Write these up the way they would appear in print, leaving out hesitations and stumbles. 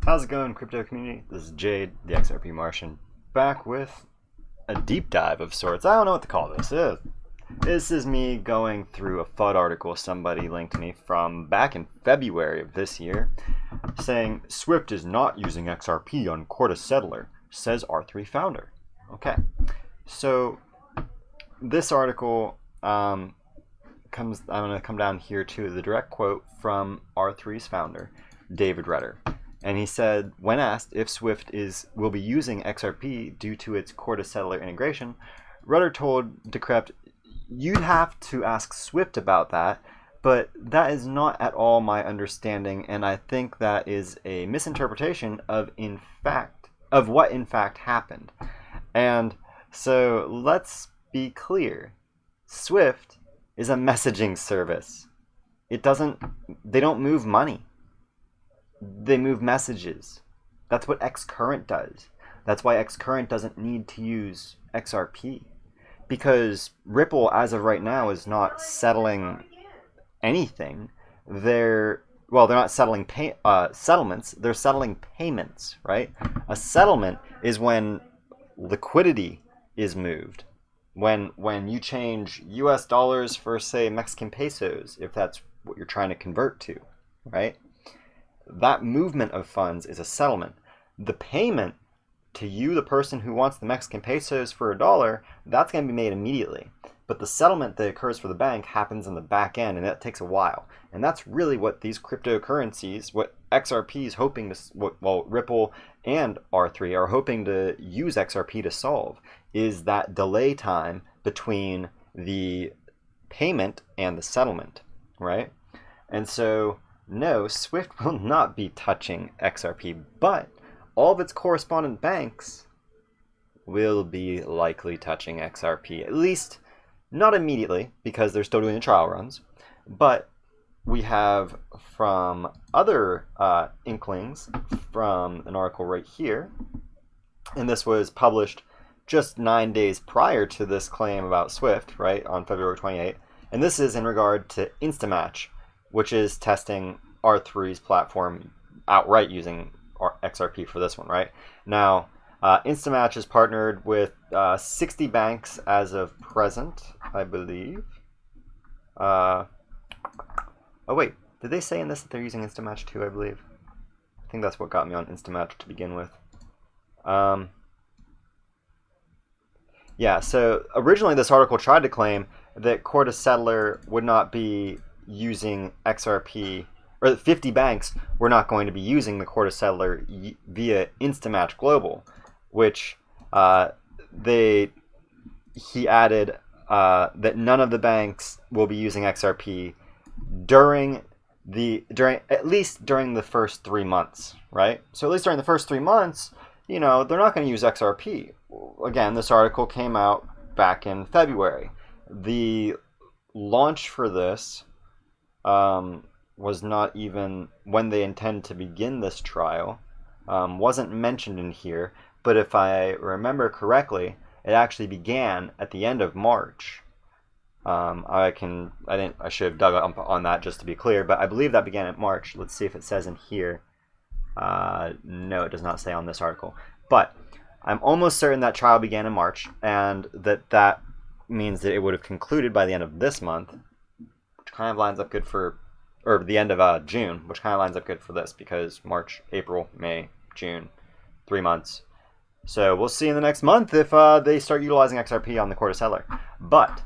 How's it going, crypto community? This is Jade, the XRP Martian, back with a deep dive of sorts. I don't know what to call this. This is me going through a FUD article somebody linked me from back in February of this year, saying Swift is not using XRP on Corda Settler, says R3 founder. Okay, so this article I'm going to come down here to the direct quote from R3's founder, David Redder. And he said, when asked if Swift will be using XRP due to its Corda Settler integration, Rudder told Decrypt, "You'd have to ask Swift about that, but that is not at all my understanding, and I think that is a misinterpretation of what in fact happened." And so let's be clear. Swift is a messaging service. They don't move money. They move messages. That's what Xcurrent does. That's why Xcurrent doesn't need to use XRP. Because Ripple, as of right now, is not settling anything. They're not settling settlements. They're settling payments, right? A settlement is when liquidity is moved. When you change US dollars for, say, Mexican pesos, if that's what you're trying to convert to, right? That movement of funds is a settlement. The payment to you, the person who wants the Mexican pesos for $1, that's going to be made immediately. But the settlement that occurs for the bank happens in the back end, and that takes a while. And that's really what these cryptocurrencies, what XRP is hoping to, Ripple and R3 are hoping to use XRP to solve, is that delay time between the payment and the settlement, right? And so, no, Swift will not be touching XRP, but all of its correspondent banks will be likely touching XRP. At least not immediately, because they're still doing the trial runs, but we have from other inklings from an article right here, and this was published just 9 days prior to this claim about Swift, right, on February 28th, and this is in regard to Instamatch, which is testing R3's platform outright using XRP for this one, right? Now, Instamatch is partnered with 60 banks as of present, I believe. Oh wait, did they say in this that they're using Instamatch too, I believe? I think that's what got me on Instamatch to begin with. Yeah, so originally this article tried to claim that Corda Settler would not be using XRP, or that 50 banks were not going to be using the Corda Settler via Instamatch Global, which he added that none of the banks will be using XRP at least during the first 3 months, right? So at least during the first 3 months, they're not going to use XRP. Again, this article came out back in February. The launch for this was not even when they intend to begin this trial, wasn't mentioned in here, but if I remember correctly, it actually began at the end of March. I should have dug up on that just to be clear, but I believe that began in March. Let's see if it says in here. No, it does not say on this article, but I'm almost certain that trial began in March, and that means that it would have concluded by the end of this month, which kind of lines up good for, or the end of June, which kind of lines up good for this, because March, April, May, June, 3 months. So we'll see in the next month if they start utilizing XRP on the Corda Settler. But,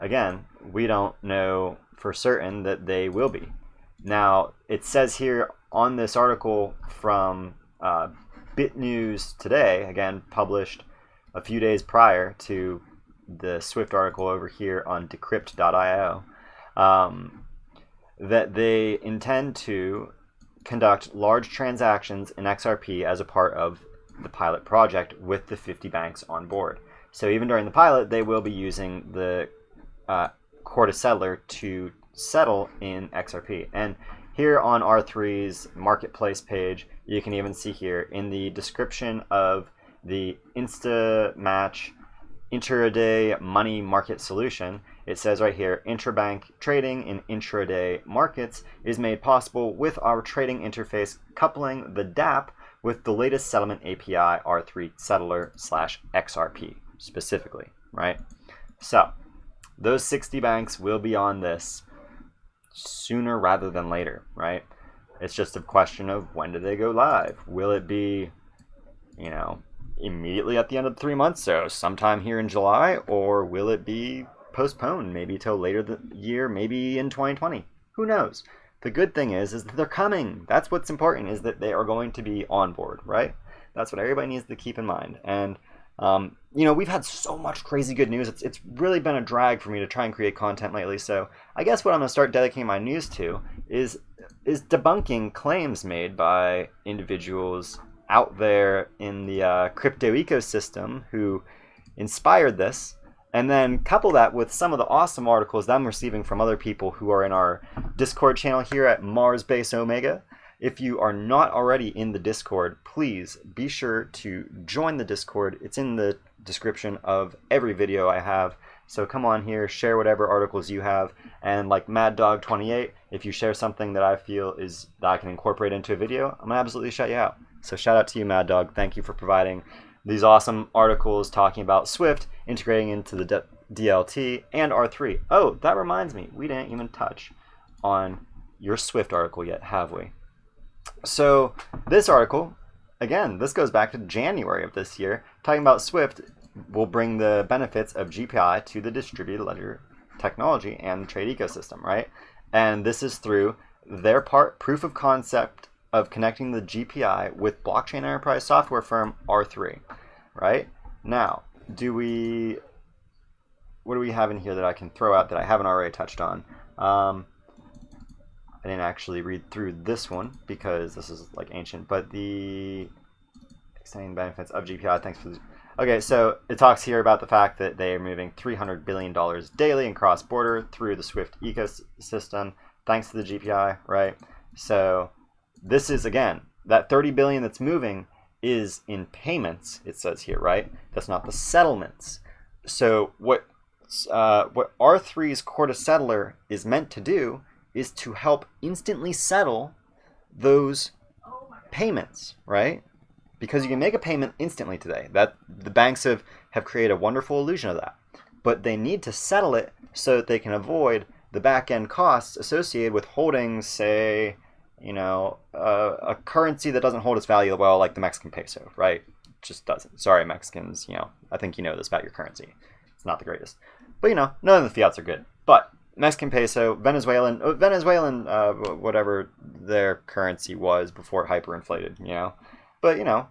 again, we don't know for certain that they will be. Now, it says here on this article from BitNews Today, again, published a few days prior to the Swift article over here on decrypt.io, that they intend to conduct large transactions in XRP as a part of the pilot project with the 50 banks on board. So even during the pilot, they will be using the Corda Settler to settle in XRP. And here on R3's marketplace page, you can even see here in the description of the Instamatch intraday money market solution. It says right here, intrabank trading in intraday markets is made possible with our trading interface coupling the DApp with the latest settlement API R3 settler / XRP specifically, right? So those 60 banks will be on this sooner rather than later, right? It's just a question of when do they go live? Will it be, immediately at the end of the 3 months, so sometime here in July, or will it be postponed maybe till later the year, maybe in 2020? Who knows? The good thing is that they're coming. That's what's important, is that they are going to be on board, right? That's what everybody needs to keep in mind. And we've had so much crazy good news. It's really been a drag for me to try and create content lately. So I guess what I'm going to start dedicating my news to is debunking claims made by individuals out there in the crypto ecosystem who inspired this, and then couple that with some of the awesome articles that I'm receiving from other people who are in our Discord channel here at Mars Base Omega. If you are not already in the Discord, please be sure to join the Discord. It's in the description of every video I have. So come on here, share whatever articles you have. And like Mad Dog 28, if you share something that I feel is that I can incorporate into a video, I'm gonna absolutely shout you out. So shout out to you, Mad Dog. Thank you for providing these awesome articles talking about Swift integrating into the DLT and R3. Oh, that reminds me, we didn't even touch on your Swift article yet, have we? So this article, again, this goes back to January of this year, talking about Swift will bring the benefits of GPI to the distributed ledger technology and trade ecosystem, right? And this is through their proof of concept of connecting the GPI with blockchain enterprise software firm R3, right? Now, what do we have in here that I can throw out that I haven't already touched on? I didn't actually read through this one because this is like ancient, but the extending benefits of GPI, thanks for the... Okay, so it talks here about the fact that they are moving $300 billion daily in cross-border through the Swift ecosystem, thanks to the GPI, right? So this is, again, that 30 billion that's moving is in payments, it says here, right? That's not the settlements. So what R3's Corda settler is meant to do is to help instantly settle those payments, right? Because you can make a payment instantly today. That the banks have created a wonderful illusion of that. But they need to settle it so that they can avoid the back-end costs associated with holding, say, a currency that doesn't hold its value well, like the Mexican peso, right? It just doesn't. Sorry, Mexicans, I think you know this about your currency. It's not the greatest. But, none of the fiats are good. But Mexican peso, Venezuelan, whatever their currency was before it hyperinflated,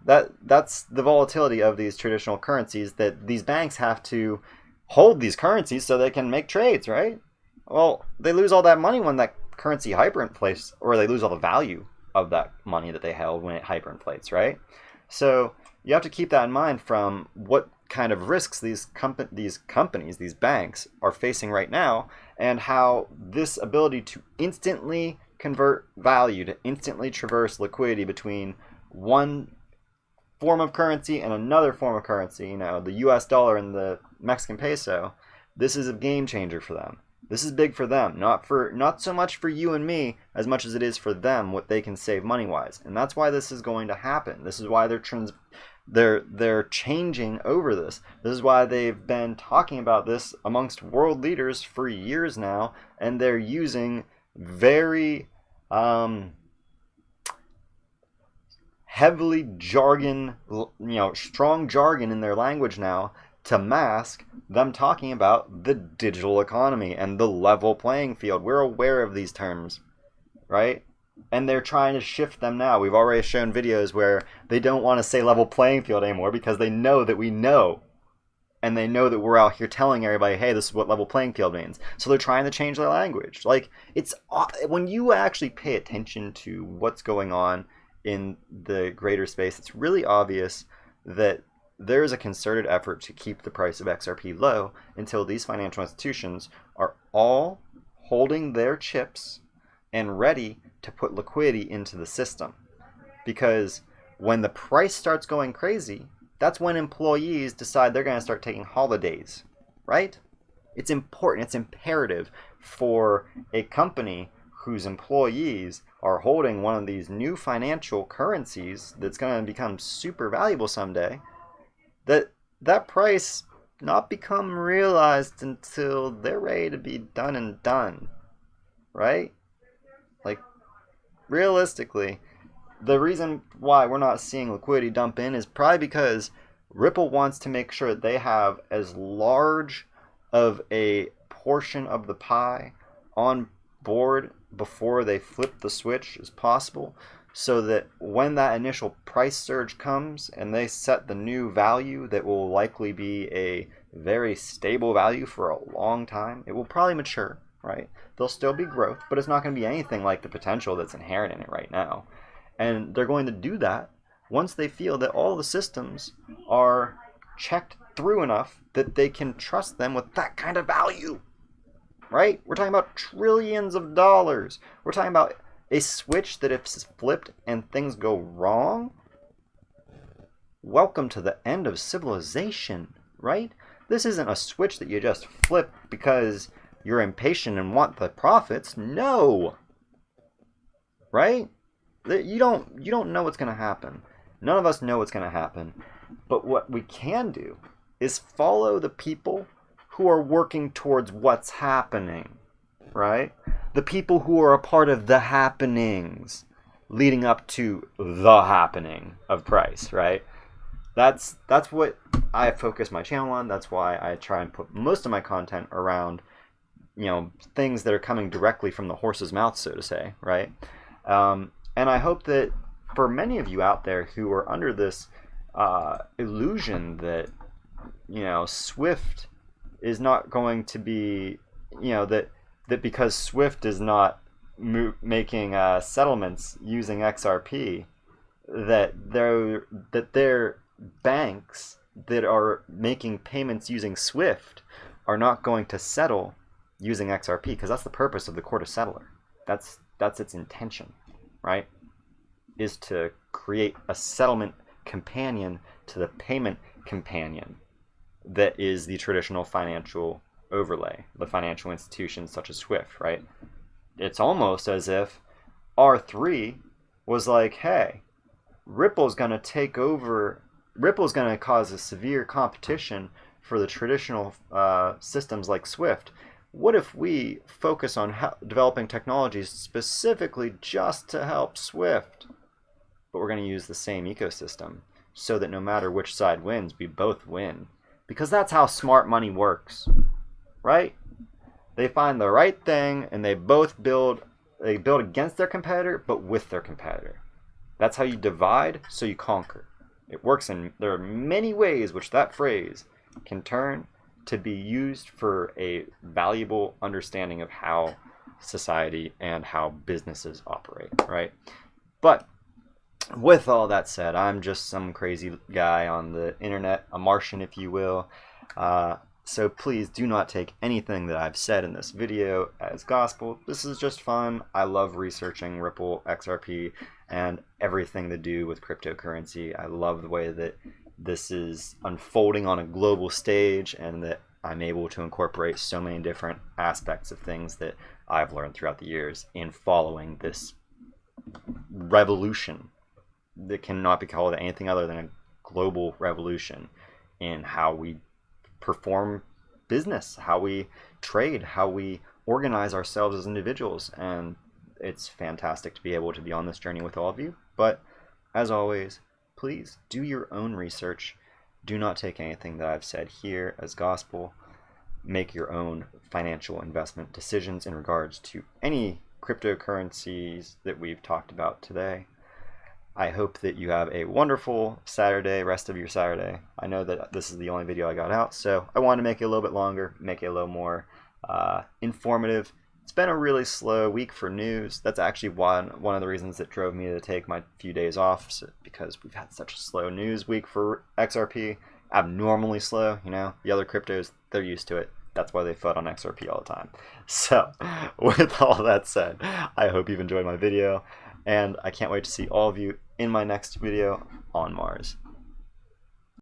But, that's the volatility of these traditional currencies, that these banks have to hold these currencies so they can make trades, right? Well, they lose all that money when that currency hyperinflates, or they lose all the value of that money that they held when it hyperinflates, right? So you have to keep that in mind from what kind of risks these companies, these banks are facing right now, and how this ability to instantly convert value, to instantly traverse liquidity between one form of currency and another form of currency, the US dollar and the Mexican peso, this is a game changer for them. This is big for them, not so much for you and me as much as it is for them, what they can save money-wise. And that's why this is going to happen. This is why they're changing over this. This is why they've been talking about this amongst world leaders for years now, and they're using very heavily strong jargon in their language now to mask them talking about the digital economy and the level playing field. We're aware of these terms, right? And they're trying to shift them now. We've already shown videos where they don't want to say level playing field anymore because they know that we know. And they know that we're out here telling everybody, hey, this is what level playing field means. So they're trying to change their language. Like, when you actually pay attention to what's going on in the greater space, it's really obvious that there is a concerted effort to keep the price of XRP low until these financial institutions are all holding their chips and ready to put liquidity into the system. Because when the price starts going crazy, That's when employees decide they're going to start taking holidays, right? It's important, it's imperative for a company whose employees are holding one of these new financial currencies that's going to become super valuable someday, that price not become realized until they're ready to be done and done, right? Like, realistically, the reason why we're not seeing liquidity dump in is probably because Ripple wants to make sure that they have as large of a portion of the pie on board before they flip the switch as possible, so that when that initial price surge comes and they set the new value that will likely be a very stable value for a long time, it will probably mature, right? There'll still be growth, but it's not going to be anything like the potential that's inherent in it right now. And they're going to do that once they feel that all the systems are checked through enough that they can trust them with that kind of value, right? We're talking about trillions of dollars. We're talking about a switch that if it's flipped and things go wrong, welcome to the end of civilization, right? This isn't a switch that you just flip because you're impatient and want the profits. No, right? You don't know what's going to happen. None of us know what's going to happen. But what we can do is follow the people who are working towards what's happening, right? The people who are a part of the happenings leading up to the happening of price, right? That's what I focus my channel on. That's why I try and put most of my content around, things that are coming directly from the horse's mouth, so to say, right? And I hope that for many of you out there who are under this illusion that, Swift is not going to be, that because Swift is not making settlements using XRP, that their banks that are making payments using Swift are not going to settle using XRP, because that's the purpose of the court of settler. That's its intention, right? Is to create a settlement companion to the payment companion that is the traditional financial overlay, the financial institutions such as Swift, right? It's almost as if R3 was like, hey, Ripple's going to take over, Ripple's going to cause a severe competition for the traditional systems like Swift. What if we focus on developing technologies specifically just to help Swift? But we're going to use the same ecosystem so that no matter which side wins, we both win. Because that's how smart money works, right? They find the right thing and they both build against their competitor, but with their competitor. That's how you divide, so you conquer. It works, and there are many ways which that phrase can turn to be used for a valuable understanding of how society and how businesses operate, right? But with all that said, I'm just some crazy guy on the internet, a Martian, if you will. So please do not take anything that I've said in this video as gospel. This is just fun. I love researching Ripple, XRP, and everything to do with cryptocurrency. I love the way that this is unfolding on a global stage, and that I'm able to incorporate so many different aspects of things that I've learned throughout the years in following this revolution that cannot be called anything other than a global revolution in how we perform business, how we trade, how we organize ourselves as individuals. And it's fantastic to be able to be on this journey with all of you. But as always, please do your own research. Do not take anything that I've said here as gospel. Make your own financial investment decisions in regards to any cryptocurrencies that we've talked about today. I hope that you have a wonderful Saturday, rest of your Saturday. I know that this is the only video I got out, so I wanted to make it a little bit longer, make it a little more informative. It's been a really slow week for news. That's actually one of the reasons that drove me to take my few days off, because we've had such a slow news week for XRP. Abnormally slow, The other cryptos, they're used to it. That's why they FUD on XRP all the time. So, with all that said, I hope you've enjoyed my video, and I can't wait to see all of you in my next video on Mars.